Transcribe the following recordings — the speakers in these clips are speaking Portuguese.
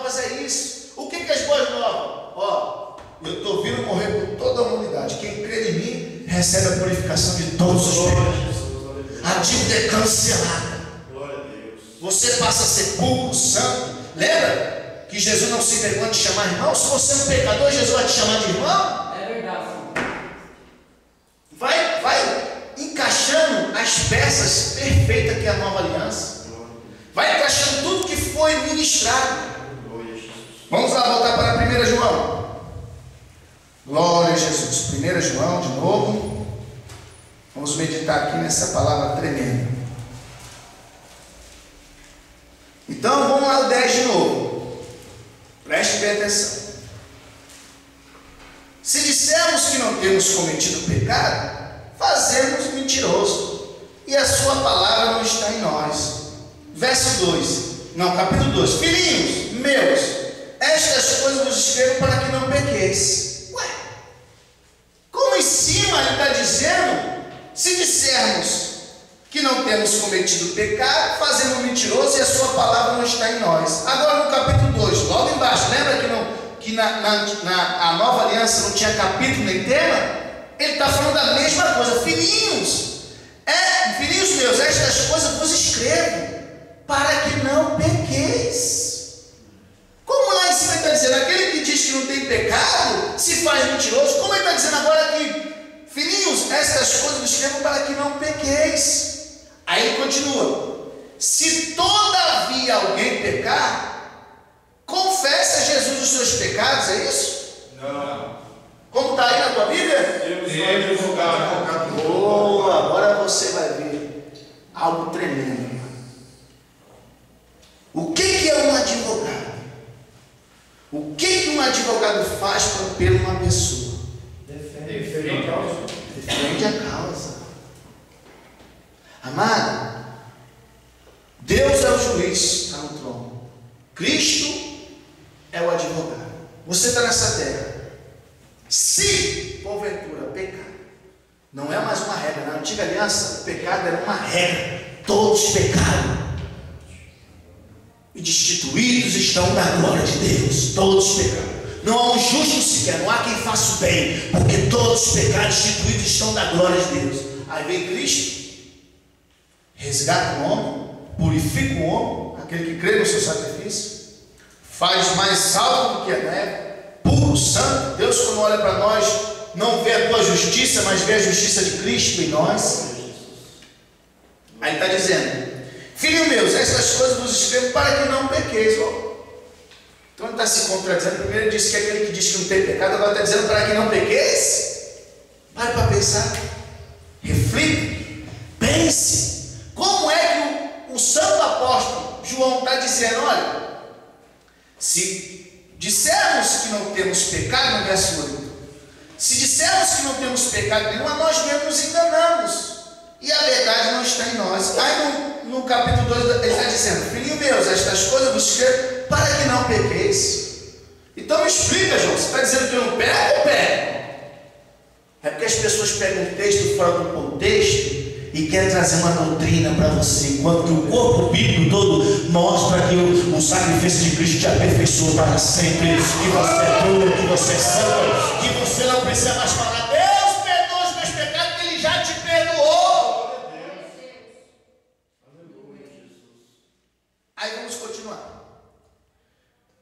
novas é isso. O que é as boas novas? Ó, eu estou vindo morrer por toda a humanidade. Quem crê em mim recebe a purificação de todos os pecados. A dívida é cancelada. Você passa a ser puro, santo. Lembra que Jesus não se envergonha de chamar irmão? Se você é um pecador, Jesus vai te chamar de irmão? É verdade. Vai encaixando as peças perfeitas que é a nova aliança. Vai encaixando tudo que foi ministrado. Vamos lá voltar para 1 João. Glória a Jesus. 1 João de novo. Vamos meditar aqui nessa palavra tremenda. Então vamos lá o 10 de novo. Preste bem atenção. Se dissermos que não temos cometido pecado, fazemos mentiroso, e a sua palavra não está em nós. Verso 2, não, capítulo 2. Filhinhos meus, estas coisas vos escrevo para que não pequeis. Ué, como em cima ele está dizendo, se dissermos que não temos cometido pecado, fazemos mentiroso, e a sua palavra não está em nós. Agora no capítulo 2, logo embaixo, lembra que na nova aliança não tinha capítulo nem tema? Ele está falando da mesma coisa. Filhinhos meus, estas coisas vos escrevo para que não pequeis. Como lá em cima ele está dizendo, aquele que diz que não tem pecado se faz mentiroso. Como ele está dizendo agora aqui, filhinhos, estas coisas vos escrevo para que não pequeis. Aí ele continua, se todavia alguém pecar, confessa a Jesus os seus pecados, é isso? Não. Como está aí na tua Bíblia? Boa, agora você vai ver algo tremendo. O que é um advogado? O que um advogado faz por uma pessoa? Defende a causa. Defende a causa. Amado, Deus é o juiz, está no trono. Cristo é o advogado. Você está nessa terra. Se porventura pecar, não é mais uma regra. Na antiga aliança, o pecado era uma regra. Todos pecaram e destituídos estão da glória de Deus. Todos pecaram. Não há um justo sequer, não há quem faça o bem, porque todos pecaram, destituídos estão da glória de Deus. Aí vem Cristo, resgata o homem, purifica o homem, aquele que crê no seu sacrifício, faz mais alto do que a neve, puro, santo. Deus, quando olha para nós, não vê a tua justiça, mas vê a justiça de Cristo em nós. Aí está dizendo, filhos meus, estas coisas vos escrevo para que não pequeis. Então ele está se contradizendo. Primeiro ele disse que aquele que diz que não tem pecado, agora está dizendo para que não pequeis. Pare para pensar, reflita, pense. Como é que o santo apóstolo João está dizendo? Olha, se dissermos que não temos pecado, no verso 8, se dissermos que não temos pecado nenhum, a nós mesmos nos enganamos, e a verdade não está em nós. Aí no capítulo 2 ele está dizendo, filhinhos meus, estas coisas vos escrevo para que não pequeis. Então me explica, João, você está dizendo que eu não pego ou pego? É porque as pessoas pegam um texto fora do contexto e querem trazer uma doutrina para você, enquanto que o corpo bíblico todo mostra que o sacrifício de Cristo te aperfeiçoou para sempre, que você é puro, que você é santo, que você não precisa mais falar, Deus perdoa os meus pecados, que Ele já te perdoou. Aí vamos continuar.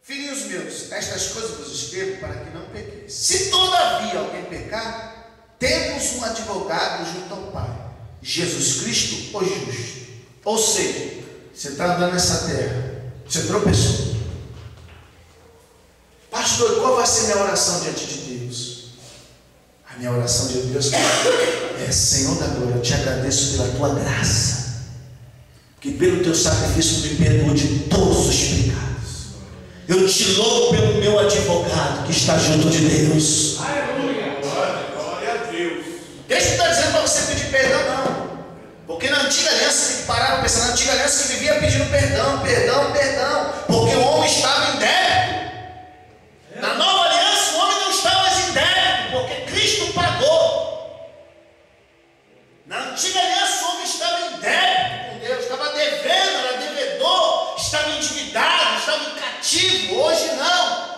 Filhinhos meus, estas coisas vos escrevo para que não pequeis. Se todavia alguém pecar, temos um advogado junto ao Pai, Jesus Cristo, o justo. Ou seja, você está andando nessa terra, você tropeçou. Pastor, qual vai ser a minha oração diante de Deus? A minha oração diante de Deus é, Senhor da glória, eu te agradeço pela tua graça, que pelo teu sacrifício me perdoou de todos os pecados. Eu te louvo pelo meu advogado que está junto de Deus. Aleluia, glória a Deus. Deixa eu estar dizendo para você pedir perdão, não. Porque na antiga aliança, tem que parar para pensar, na antiga aliança que vivia pedindo perdão, porque o homem estava em débito. Na nova aliança, o homem não está mais em débito, porque Cristo pagou. Na antiga aliança, o homem estava em débito com Deus, estava devendo, era devedor, estava endividado, estava em cativo. Hoje não.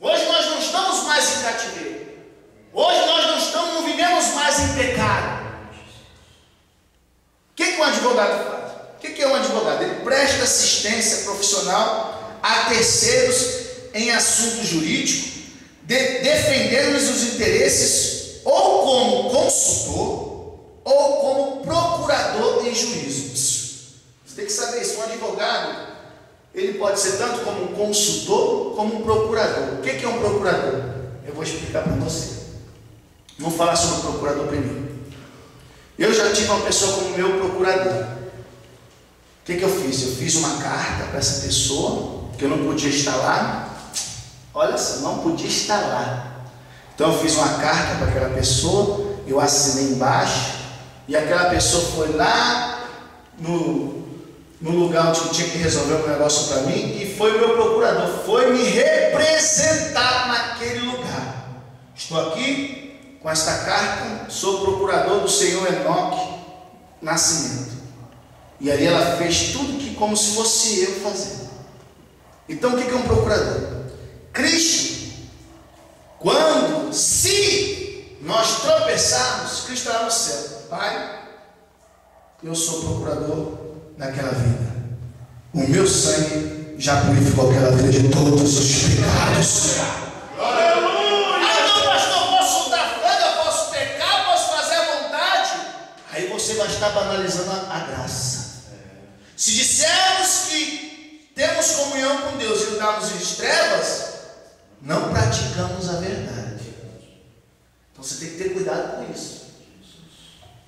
Hoje nós não estamos mais em cativeiro. Hoje nós não vivemos mais em pecado. O que um advogado faz? O que é um advogado? Ele presta assistência profissional a terceiros em assunto jurídico, defendendo-lhes os interesses ou como consultor ou como procurador em juízos. Você tem que saber isso. Um advogado, ele pode ser tanto como um consultor como um procurador. O que é um procurador? Eu vou explicar para você. Vamos falar sobre o procurador primeiro. Eu já tive uma pessoa como meu procurador. O que eu fiz? Eu fiz uma carta para essa pessoa, que eu não podia estar lá. Olha só, não podia estar lá. Então eu fiz uma carta para aquela pessoa, eu assinei embaixo, e aquela pessoa foi lá no lugar onde eu tinha que resolver um negócio para mim, e foi o meu procurador, foi me representar naquele lugar. Estou aqui com esta carta, sou procurador do senhor Enoque Nascimento. E ali ela fez tudo que como se fosse eu fazendo. Então o que é um procurador? Cristo, se nós tropeçarmos, Cristo estará no céu. Pai, eu sou procurador daquela vida. O meu sangue já purificou aquela vida de todos os pecados. Aí você vai estar banalizando a graça. Se dissermos que temos comunhão com Deus e andamos em trevas, não praticamos a verdade. Então você tem que ter cuidado com isso.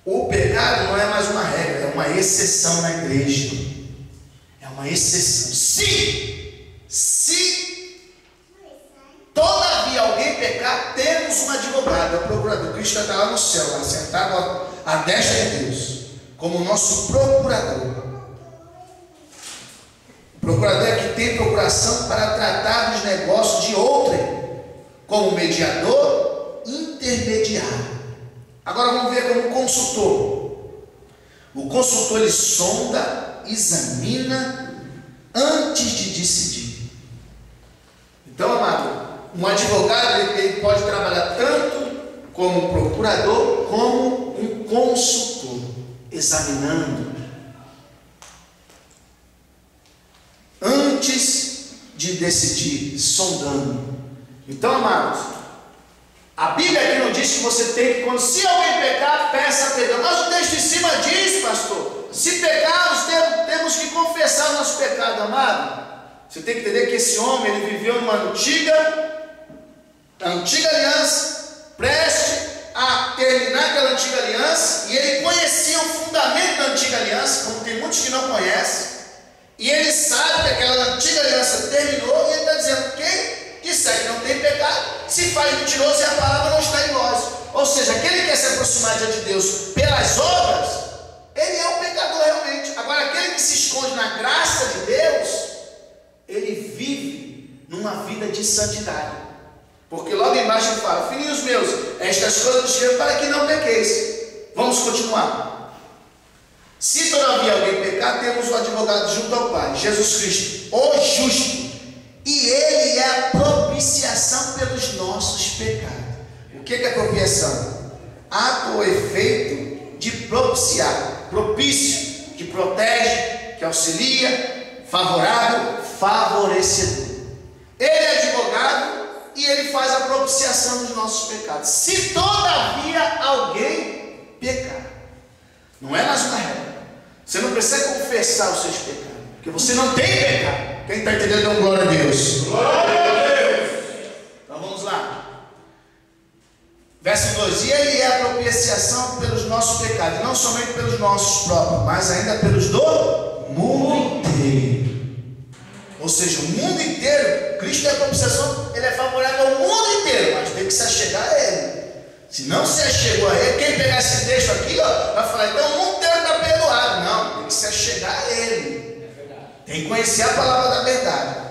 O pecado não é mais uma regra, é uma exceção na igreja. É uma exceção. Se todavia alguém pecar, temos um advogado, é o procurador. Cristo está lá no céu, assentado à destra de Deus, como nosso procurador. O procurador é que tem procuração para tratar dos negócios de outrem, como mediador, intermediário. Agora vamos ver como consultor. O consultor, ele sonda, examina antes de decidir. Então, amado, um advogado ele pode trabalhar tanto como procurador como um consultor, examinando antes de decidir, sondando. Então, amados, a Bíblia aqui não diz que você tem que, se alguém pecar, peça perdão. Mas o texto em cima diz, pastor, se pecarmos, temos que confessar o nosso pecado, amado. Você tem que entender que esse homem, ele viveu numa antiga aliança, preste a terminar aquela antiga aliança, e ele conhecia o fundamento da antiga aliança, como tem muitos que não conhecem, e ele sabe que aquela antiga aliança terminou, e ele está dizendo: quem disser que não tem pecado, se faz mentiroso e a palavra não está em nós. Ou seja, aquele que quer se aproximar diante de Deus pelas obras, ele é um pecador realmente. Agora, aquele que se esconde na graça de Deus, ele vive numa vida de santidade. Porque logo embaixo ele fala: filhinhos meus, estas coisas eu escrevo para que não pequeis. Vamos continuar. Se todavia alguém pecar, temos um advogado junto ao Pai, Jesus Cristo, o justo, e ele é a propiciação pelos nossos pecados. O que é propiciação? Ato ou efeito de propiciar. Propício, que protege, que auxilia, favorável, favorecedor. Ele é advogado e ele faz a propiciação dos nossos pecados. Se todavia alguém pecar, não é mais uma regra. Você não precisa confessar os seus pecados, porque você não tem pecado. Quem está entendendo, dá glória a Deus. Glória a Deus. Então vamos lá. Verso 2: e ele é a propiciação pelos nossos pecados, não somente pelos nossos próprios, mas ainda pelos do mundo inteiro. Ou seja, o mundo inteiro. Cristo é a propiciação, ele é favorável ao mundo inteiro, mas tem que se achegar a ele. Se não se achegou a ele, quem pegar esse texto aqui, ó, vai falar: então o mundo inteiro está perdoado. Não, tem que se achegar a ele. Tem que conhecer a palavra da verdade.